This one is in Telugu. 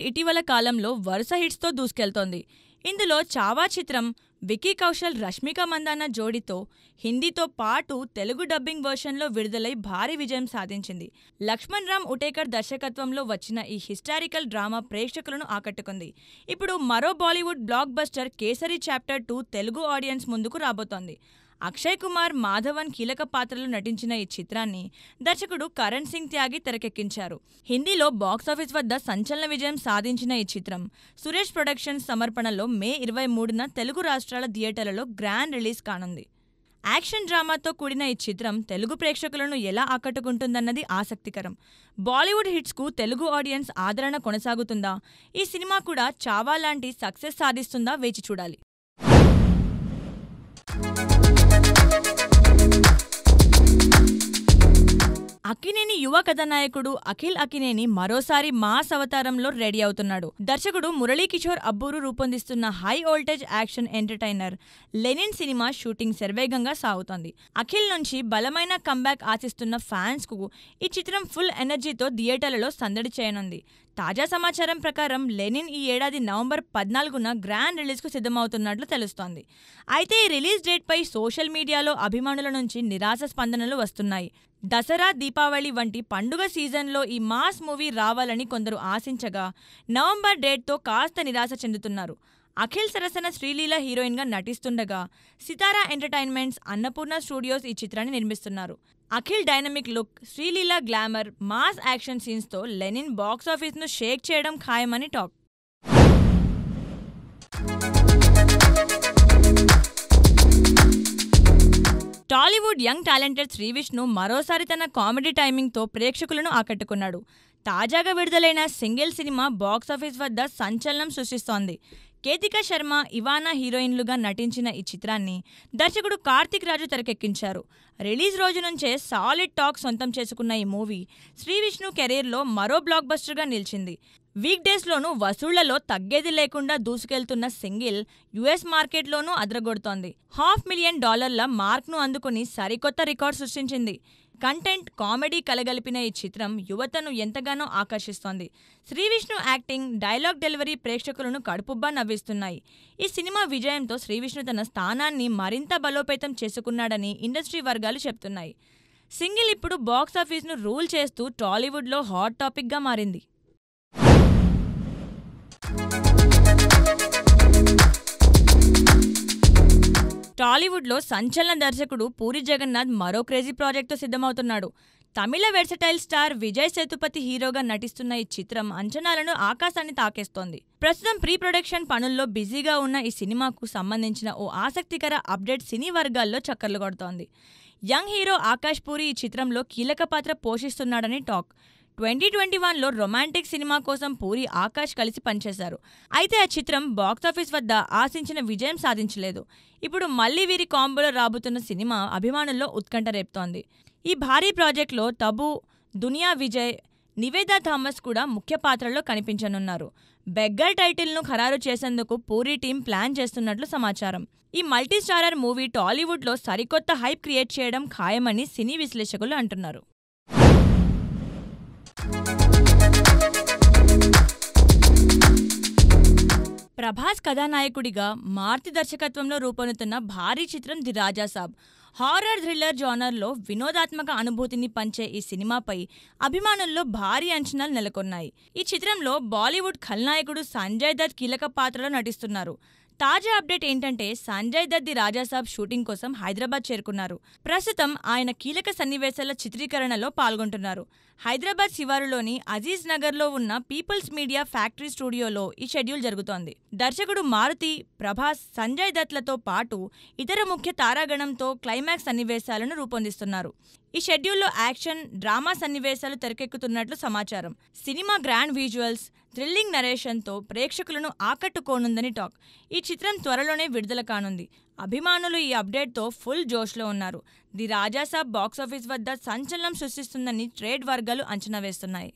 ఇటీవల కాలంలో వరుస హిట్స్తో దూసుకెళ్తోంది. ఇందులో చావా చిత్రం విక్కీ కౌశల్, రష్మిక మందాన జోడీతో హిందీతో పాటు తెలుగు డబ్బింగ్ వర్షన్లో విడుదలై భారీ విజయం సాధించింది. లక్ష్మణ్ రామ్ ఉటేకర్ దర్శకత్వంలో వచ్చిన ఈ హిస్టారికల్ డ్రామా ప్రేక్షకులను ఆకట్టుకుంది. ఇప్పుడు మరో Bollywood block buster kesari chapter 2 Telugu audience ముందుకు రాబోతోంది. అక్షయ్ కుమార్, మాధవన్ కీలక పాత్రలు నటించిన ఈ చిత్రాన్ని దర్శకుడు కరణ్ సింగ్ త్యాగి తెరకెక్కించారు. హిందీలో బాక్సాఫీస్ వద్ద సంచలన విజయం సాధించిన ఈ చిత్రం సురేష్ ప్రొడక్షన్స్ సమర్పణలో మే 23న తెలుగు రాష్ట్రాల థియేటర్లలో గ్రాండ్ రిలీజ్ కానుంది. యాక్షన్ డ్రామాతో కూడిన ఈ చిత్రం తెలుగు ప్రేక్షకులను ఎలా ఆకట్టుకుంటుందన్నది ఆసక్తికరం. బాలీవుడ్ హిట్స్కు తెలుగు ఆడియన్స్ ఆదరణ కొనసాగుతుందా? ఈ సినిమా కూడా చావా లాంటి సక్సెస్ సాధిస్తుందా? వేచి చూడాలి. అక్కినేని యువ కథానాయకుడు అఖిల్ అక్కినేని మరోసారి మాస్ అవతారంలో రెడీ అవుతున్నాడు. దర్శకుడు మురళీకిషోర్ అబ్బూరు రూపొందిస్తున్న high voltage action entertainer Lenin సినిమా షూటింగ్ శరవేగంగా సాగుతోంది. అఖిల్ నుంచి బలమైన కంబ్యాక్ ఆశిస్తున్న ఫ్యాన్స్ కు ఈ చిత్రం ఫుల్ ఎనర్జీతో థియేటర్లలో సందడి చేయనుంది. తాజా సమాచారం ప్రకారం లెనిన్ ఈ ఏడాది నవంబర్ 14న గ్రాండ్ రిలీజ్కు సిద్ధమవుతున్నట్లు తెలుస్తోంది. అయితే ఈ రిలీజ్ డేట్పై సోషల్ మీడియాలో అభిమానుల నుంచి నిరాశ స్పందనలు వస్తున్నాయి. దసరా, దీపావళి వంటి పండుగ సీజన్లో ఈ మాస్ మూవీ రావాలని కొందరు ఆశించగా నవంబర్ డేట్తో కాస్త నిరాశ చెందుతున్నారు. అఖిల్ సరసన శ్రీలీల హీరోయిన్గా నటిస్తుండగా సితారా ఎంటర్టైన్మెంట్స్, అన్నపూర్ణ స్టూడియోస్ ఈ చిత్రాన్ని నిర్మిస్తున్నారు. Akhil dynamic look, Sreeleela glamour, mass action సీన్స్తో లెనిన్ బాక్సాఫీస్ను షేక్ చేయడం ఖాయమని talk. Tollywood young talented Srivishnu మరోసారి తన కామెడీ టైమింగ్తో ప్రేక్షకులను ఆకట్టుకున్నాడు. తాజాగా విడుదలైన సింగిల్ సినిమా బాక్సాఫీస్ వద్ద సంచలనం సృష్టిస్తోంది. కేతికా శర్మ, ఇవానా హీరోయిన్లుగా నటించిన ఈ చిత్రాన్ని దర్శకుడు కార్తిక్ రాజు తెరకెక్కించారు. రిలీజ్ రోజు నుంచే సాలిడ్ టాక్ సొంతం చేసుకున్న ఈ మూవీ శ్రీవిష్ణు కెరీర్లో మరో బ్లాక్ బస్టర్గా నిలిచింది. వీక్ డేస్లోనూ వసూళ్లలో తగ్గేది లేకుండా దూసుకెళ్తున్న సింగిల్ యుఎస్ మార్కెట్లోనూ అదరగొడుతోంది. $500,000 మార్క్ను అందుకుని సరికొత్త రికార్డ్ సృష్టించింది. కంటెంట్, కామెడీ కలగలిపిన ఈ చిత్రం యువతను ఎంతగానో ఆకర్షిస్తోంది. శ్రీవిష్ణు యాక్టింగ్, డైలాగ్ డెలివరీ ప్రేక్షకులను కడుపుబ్బా నవ్విస్తున్నాయి. ఈ సినిమా విజయంతో శ్రీవిష్ణు తన స్థానాన్ని మరింత బలోపేతం చేసుకున్నాడని ఇండస్ట్రీ వర్గాలు చెప్తున్నాయి. సింగిల్ ఇప్పుడు బాక్సాఫీస్ను రూల్ చేస్తూ టాలీవుడ్లో హాట్ టాపిక్గా మారింది. టాలీవుడ్లో సంచలన దర్శకుడు పూరి జగన్నాథ్ మరో క్రేజీ ప్రాజెక్టుతో సిద్ధమవుతున్నాడు. తమిళ వెర్సటైల్ స్టార్ విజయ్ సేతుపతి హీరోగా నటిస్తున్న ఈ చిత్రం అంచనాలను ఆకాశాన్ని తాకేస్తోంది. ప్రస్తుతం ప్రీ ప్రొడక్షన్ పనుల్లో బిజీగా ఉన్న ఈ సినిమాకు సంబంధించిన ఓ ఆసక్తికర అప్డేట్ సినీ వర్గాల్లో చక్కర్లు కొడుతోంది. యంగ్ హీరో ఆకాష్ పూరి ఈ చిత్రంలో కీలక పాత్ర పోషిస్తున్నాడని టాక్. 2021లో రొమాంటిక్ సినిమా కోసం పూరి, ఆకాష్ కలిసి పనిచేశారు. అయితే ఆ చిత్రం బాక్సాఫీస్ వద్ద ఆశించిన విజయం సాధించలేదు. ఇప్పుడు మళ్లీ వీరి కాంబోలో రాబోతున్న సినిమా అభిమానుల్లో ఉత్కంఠ రేపుతోంది. ఈ భారీ ప్రాజెక్టులో తబు, దునియా విజయ్, నివేదా థామస్ కూడా ముఖ్య పాత్రల్లో కనిపించనున్నారు. బెగ్గర్ టైటిల్ను ఖరారు చేసేందుకు పూరి టీం ప్లాన్ చేస్తున్నట్లు సమాచారం. ఈ మల్టీ స్టారర్ మూవీ టాలీవుడ్లో సరికొత్త హైప్ క్రియేట్ చేయడం ఖాయమని సినీ విశ్లేషకులు అంటున్నారు. ప్రభాస్ కథానాయకుడిగా మారుతి దర్శకత్వంలో రూపొందుతున్న భారీ చిత్రం ది రాజాసాబ్. హారర్ థ్రిల్లర్ జానర్లో వినోదాత్మక అనుభూతిని పంచే ఈ సినిమాపై అభిమానుల్లో భారీ అంచనాలు నెలకొన్నాయి. ఈ చిత్రంలో బాలీవుడ్ ఖల్నాయకుడు సంజయ్ దత్ కీలక పాత్రలో నటిస్తున్నారు. తాజా అప్డేట్ ఏంటంటే సంజయ్ దత్ ది రాజాసాబ్ షూటింగ్ కోసం హైదరాబాద్ చేరుకున్నారు. ప్రస్తుతం ఆయన కీలక సన్నివేశాల చిత్రీకరణలో పాల్గొంటున్నారు. హైదరాబాద్ శివారులోని అజీజ్ నగర్లో ఉన్న పీపుల్స్ మీడియా ఫ్యాక్టరీ స్టూడియోలో ఈ షెడ్యూల్ జరుగుతోంది. దర్శకుడు మారుతి, ప్రభాస్, సంజయ్ దత్లతో పాటు ఇతర ముఖ్య తారాగణంతో క్లైమాక్స్ సన్నివేశాలను రూపొందిస్తున్నారు. ఈ షెడ్యూల్లో యాక్షన్, డ్రామా సన్నివేశాలు తెరకెక్కుతున్నట్లు సమాచారం. సినిమా గ్రాండ్ విజువల్స్, థ్రిల్లింగ్ నరేషన్తో ప్రేక్షకులను ఆకట్టుకోనుందని టాక్. ఈ చిత్రం త్వరలోనే విడుదల కానుంది. అభిమానులు ఈ అప్డేట్తో ఫుల్ జోష్లో ఉన్నారు. ది రాజాసాబ్ బాక్సాఫీస్ వద్ద సంచలనం సృష్టిస్తుందని ట్రేడ్ వర్గాలు అంచనా వేస్తున్నాయి.